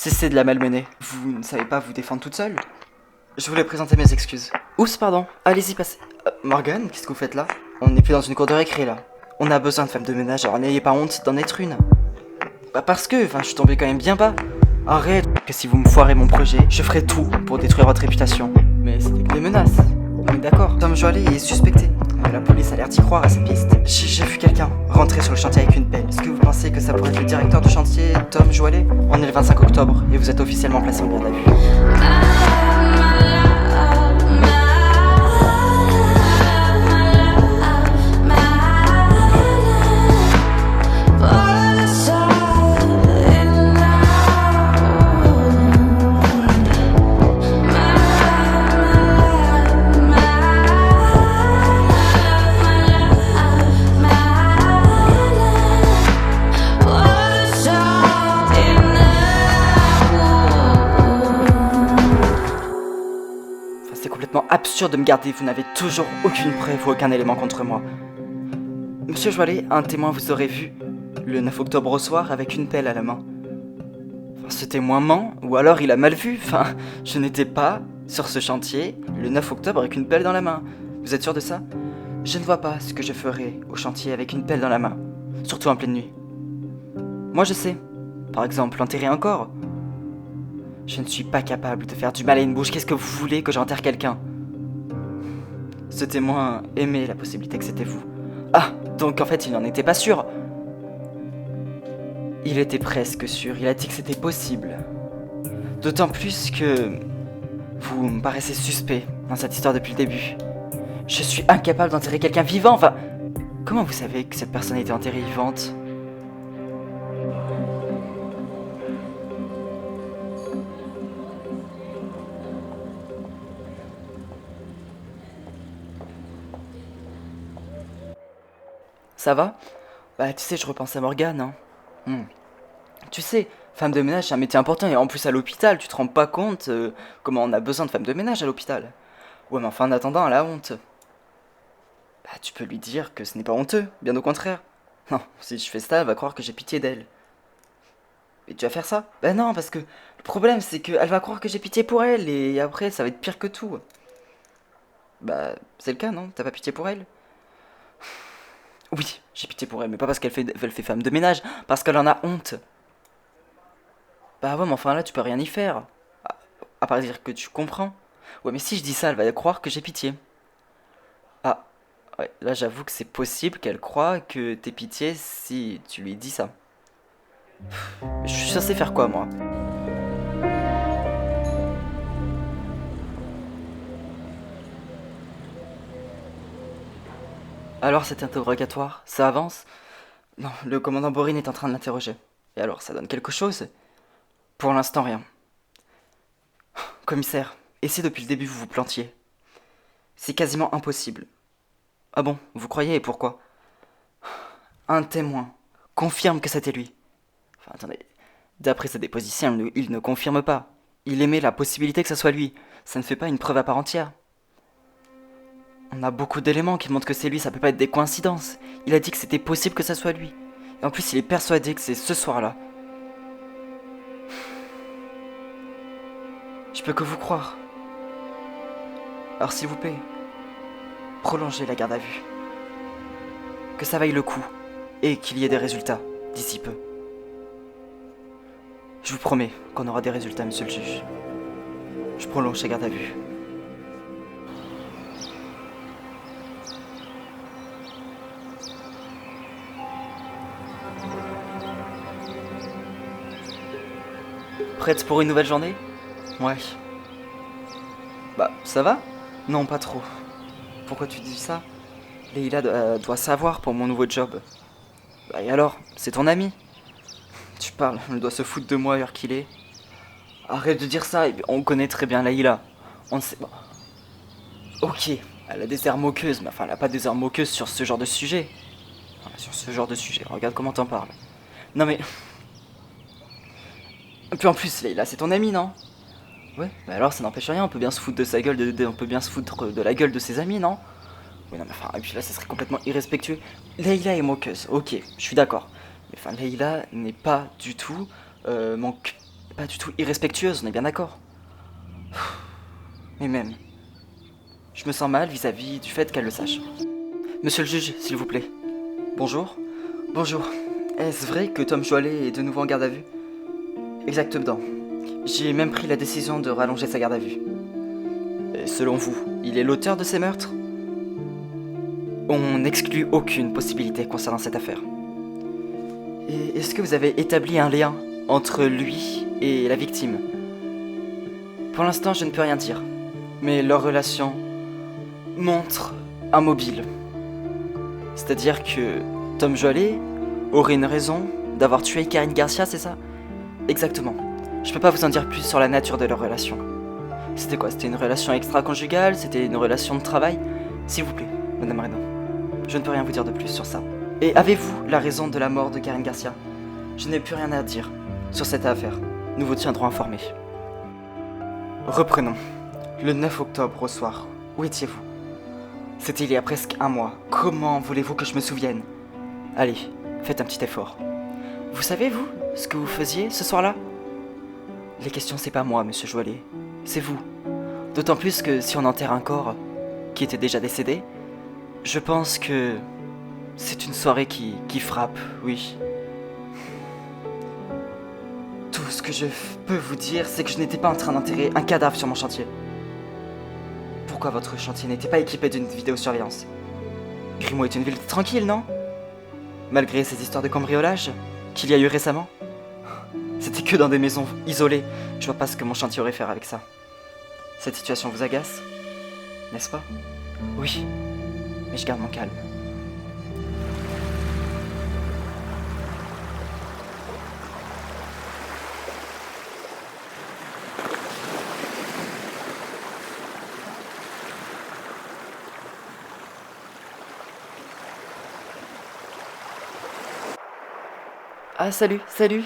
Cessez de la malmener. Vous ne savez pas vous défendre toute seule? Je voulais présenter mes excuses. Oups, pardon. Allez-y, passez. Morgane, qu'est-ce que vous faites là? On n'est plus dans une cour de récré, là. On a besoin de femmes de ménage, alors n'ayez pas honte d'en être une. Bah parce que, je suis tombé quand même bien bas. Arrête, que si vous me foirez mon projet, je ferai tout pour détruire votre réputation. Mais c'était que des menaces. On est d'accord. Tom Joalet est suspecté. La police a l'air d'y croire à ses pistes. J'ai vu quelqu'un rentrer sur le chantier avec une pelle. Est-ce que vous pensez que ça pourrait être le directeur de chantier, Tom Joalet? On est le 25 octobre et vous êtes officiellement placé en garde à vue. C'est complètement absurde de me garder, vous n'avez toujours aucune preuve ou aucun élément contre moi. Monsieur Joalet, un témoin vous aurait vu le 9 octobre au soir avec une pelle à la main. Ce témoin ment, ou alors il a mal vu, je n'étais pas sur ce chantier le 9 octobre avec une pelle dans la main. Vous êtes sûr de ça? Je ne vois pas ce que je ferais au chantier avec une pelle dans la main, surtout en pleine nuit. Moi je sais, par exemple enterrer un corps. Je ne suis pas capable de faire du mal à une bouche. Qu'est-ce que vous voulez que j'enterre quelqu'un? Ce témoin aimait la possibilité que c'était vous. Ah, donc en fait il n'en était pas sûr. Il était presque sûr, il a dit que c'était possible. D'autant plus que vous me paraissez suspect dans cette histoire depuis le début. Je suis incapable d'enterrer quelqu'un vivant, comment vous savez que cette personne était enterrée vivante? Ça va? Tu sais, je repense à Morgane, hein. Tu sais, femme de ménage, c'est un métier important, et en plus à l'hôpital, tu te rends pas compte comment on a besoin de femmes de ménage à l'hôpital. Ouais, mais enfin, en attendant, elle a honte. Tu peux lui dire que ce n'est pas honteux, bien au contraire. Non, si je fais ça, elle va croire que j'ai pitié d'elle. Et tu vas faire ça? Non, parce que le problème, c'est qu'elle va croire que j'ai pitié pour elle, et après, ça va être pire que tout. C'est le cas, non? T'as pas pitié pour elle? Oui, j'ai pitié pour elle, mais pas parce qu'elle fait femme de ménage, parce qu'elle en a honte. Ouais, mais enfin là, tu peux rien y faire. À part dire que tu comprends. Ouais, mais si je dis ça, elle va croire que j'ai pitié. Ah, ouais, là j'avoue que c'est possible qu'elle croie que t'aies pitié si tu lui dis ça. Je suis censé faire quoi, moi? Alors cet interrogatoire, ça avance? Non, le commandant Borin est en train de l'interroger. Et alors, ça donne quelque chose? Pour l'instant, rien. Commissaire, et si depuis le début vous vous plantiez? C'est quasiment impossible. Ah bon, vous croyez et pourquoi? Un témoin confirme que c'était lui. Attendez, d'après sa déposition, il ne confirme pas. Il émet la possibilité que ce soit lui. Ça ne fait pas une preuve à part entière. On a beaucoup d'éléments qui montrent que c'est lui, ça peut pas être des coïncidences. Il a dit que c'était possible que ça soit lui. Et en plus, il est persuadé que c'est ce soir-là. Je peux que vous croire. Alors s'il vous plaît, prolongez la garde à vue. Que ça vaille le coup, et qu'il y ait des résultats d'ici peu. Je vous promets qu'on aura des résultats, monsieur le juge. Je prolonge la garde à vue. Prête pour une nouvelle journée? Ouais. Ça va? Non, pas trop. Pourquoi tu dis ça? Leïla doit savoir pour mon nouveau job. Et alors? C'est ton ami? Tu parles, elle doit se foutre de moi alors qu'il est. Arrête de dire ça, on connaît très bien Leïla. On sait... Bon. Ok, elle a des airs moqueuses, mais elle a pas des airs moqueuses sur ce genre de sujet. Sur ce genre de sujet, regarde comment t'en parles. Non mais... Et puis en plus, Leïla, c'est ton ami, non? Ouais, alors ça n'empêche rien, on peut bien se foutre de sa gueule, on peut bien se foutre de la gueule de ses amis, non? Oui, non, mais et puis là, ça serait complètement irrespectueux. Leïla est moqueuse, ok, je suis d'accord. Mais Leïla n'est pas du tout pas du tout irrespectueuse, on est bien d'accord. Mais même, je me sens mal vis-à-vis du fait qu'elle le sache. Monsieur le juge, s'il vous plaît. Bonjour. Bonjour. Est-ce vrai que Tom Joalet est de nouveau en garde à vue? Exactement. J'ai même pris la décision de rallonger sa garde à vue. Et selon vous, il est l'auteur de ces meurtres? On n'exclut aucune possibilité concernant cette affaire. Et est-ce que vous avez établi un lien entre lui et la victime? Pour l'instant, je ne peux rien dire. Mais leur relation montre un mobile. C'est-à-dire que Tom Joalet aurait une raison d'avoir tué Karine Garcia, c'est ça? Exactement. Je peux pas vous en dire plus sur la nature de leur relation. C'était quoi? C'était une relation extra-conjugale? C'était une relation de travail? S'il vous plaît, Madame Renaud. Je ne peux rien vous dire de plus sur ça. Et avez-vous la raison de la mort de Karine Garcia? Je n'ai plus rien à dire sur cette affaire. Nous vous tiendrons informés. Reprenons. Le 9 octobre au soir, où étiez-vous? C'était il y a presque un mois. Comment voulez-vous que je me souvienne? Allez, faites un petit effort. Vous savez, vous, ce que vous faisiez ce soir-là? Les questions, c'est pas moi, monsieur Joalet. C'est vous. D'autant plus que si on enterre un corps qui était déjà décédé, je pense que c'est une soirée qui frappe, oui. Tout ce que je peux vous dire, c'est que je n'étais pas en train d'enterrer un cadavre sur mon chantier. Pourquoi votre chantier n'était pas équipé d'une vidéosurveillance? Grimaud est une ville tranquille, non? Malgré ces histoires de cambriolage qu'il y a eu récemment. C'était que dans des maisons isolées. Je vois pas ce que mon chantier aurait à faire avec ça. Cette situation vous agace, n'est-ce pas? Oui, mais je garde mon calme. Ah salut,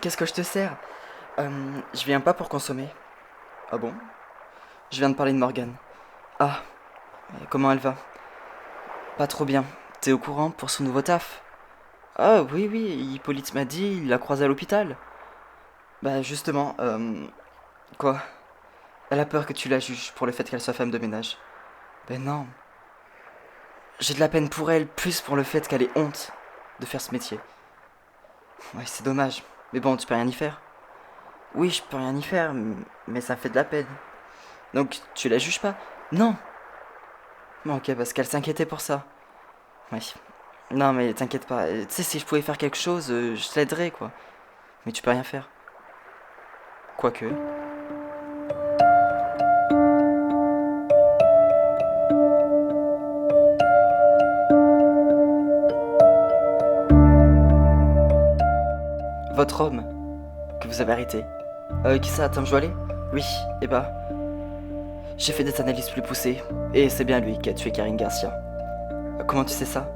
qu'est-ce que je te sers? Je viens pas pour consommer. Ah bon? Je viens de parler de Morgane. Ah, et comment elle va? Pas trop bien. T'es au courant pour son nouveau taf? Ah oui, Hippolyte m'a dit, il l'a croisé à l'hôpital. Bah justement, quoi? Elle a peur que tu la juges pour le fait qu'elle soit femme de ménage. Ben non. J'ai de la peine pour elle, plus pour le fait qu'elle ait honte de faire ce métier. Ouais, c'est dommage. Mais bon, tu peux rien y faire. Oui, je peux rien y faire, mais ça me fait de la peine. Donc, tu la juges pas? Non. Bon, ok, parce qu'elle s'inquiétait pour ça. Oui. Non, mais t'inquiète pas. Tu sais, si je pouvais faire quelque chose, je t'aiderais, quoi. Mais tu peux rien faire. Quoique. Votre homme, que vous avez arrêté. Qui ça, Tom Joalet? Oui, et bah... J'ai fait des analyses plus poussées, et c'est bien lui qui a tué Karine Garcia. Comment tu sais ça?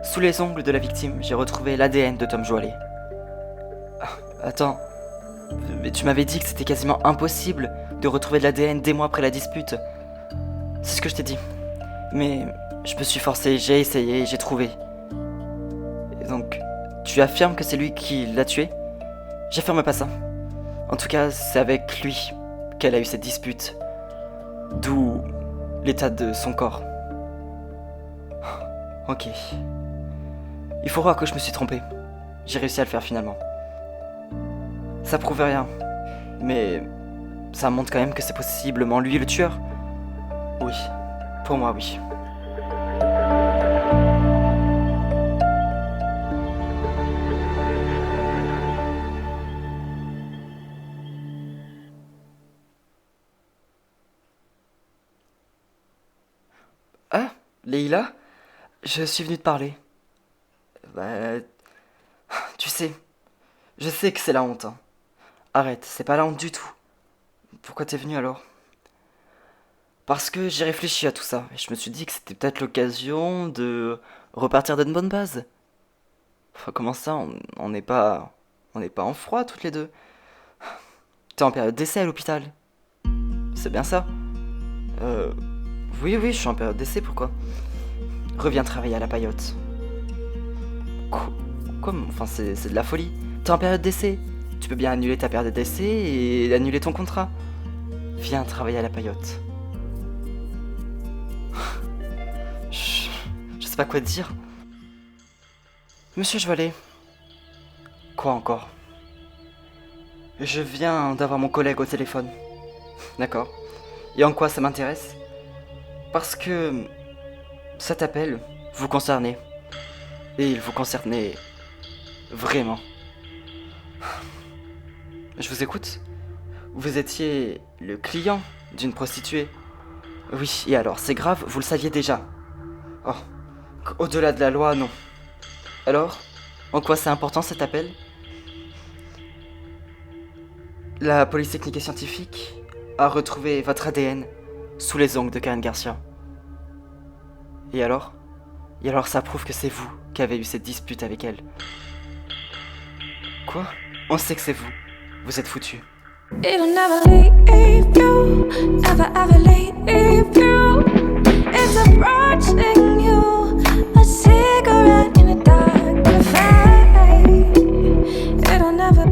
Sous les ongles de la victime, j'ai retrouvé l'ADN de Tom Joalet. Attends, mais tu m'avais dit que c'était quasiment impossible de retrouver de l'ADN des mois après la dispute. C'est ce que je t'ai dit. Mais je me suis forcé, j'ai essayé, j'ai trouvé. Et donc, tu affirmes que c'est lui qui l'a tué? J'affirme pas ça. En tout cas, c'est avec lui qu'elle a eu cette dispute. D'où l'état de son corps. Ok. Il faut croire que je me suis trompé. J'ai réussi à le faire finalement. Ça prouve rien. Mais ça montre quand même que c'est possiblement lui le tueur. Oui. Pour moi, oui. Ah, Leïla? Je suis venu te parler. Bah... Tu sais, je sais que c'est la honte. Hein. Arrête, c'est pas la honte du tout. Pourquoi t'es venu alors? Parce que j'ai réfléchi à tout ça, et je me suis dit que c'était peut-être l'occasion de repartir d'une bonne base. Enfin, comment ça, on n'est pas... On n'est pas en froid toutes les deux. T'es en période d'essai à l'hôpital. C'est bien ça? Oui, je suis en période d'essai, pourquoi? Reviens travailler à la paillote. Quoi? Enfin, c'est de la folie. T'es en période d'essai. Tu peux bien annuler ta période d'essai et annuler ton contrat. Viens travailler à la paillote. Je sais pas quoi te dire. Monsieur Joalet. Quoi encore? Je viens d'avoir mon collègue au téléphone. D'accord. Et en quoi ça m'intéresse? Parce que cet appel vous concernait. Et il vous concernait vraiment. Je vous écoute. Vous étiez le client d'une prostituée. Oui, et alors, c'est grave, vous le saviez déjà. Oh, au-delà de la loi, non. Alors, en quoi c'est important cet appel? La police technique et scientifique a retrouvé votre ADN sous les ongles de Karen Garcia. Et alors? Et alors ça prouve que c'est vous qui avez eu cette dispute avec elle. Quoi? On sait que c'est vous. Vous êtes foutu. It'll never leave you, never ever leave you. It's approaching you, a cigarette in a dark cafe. It'll never.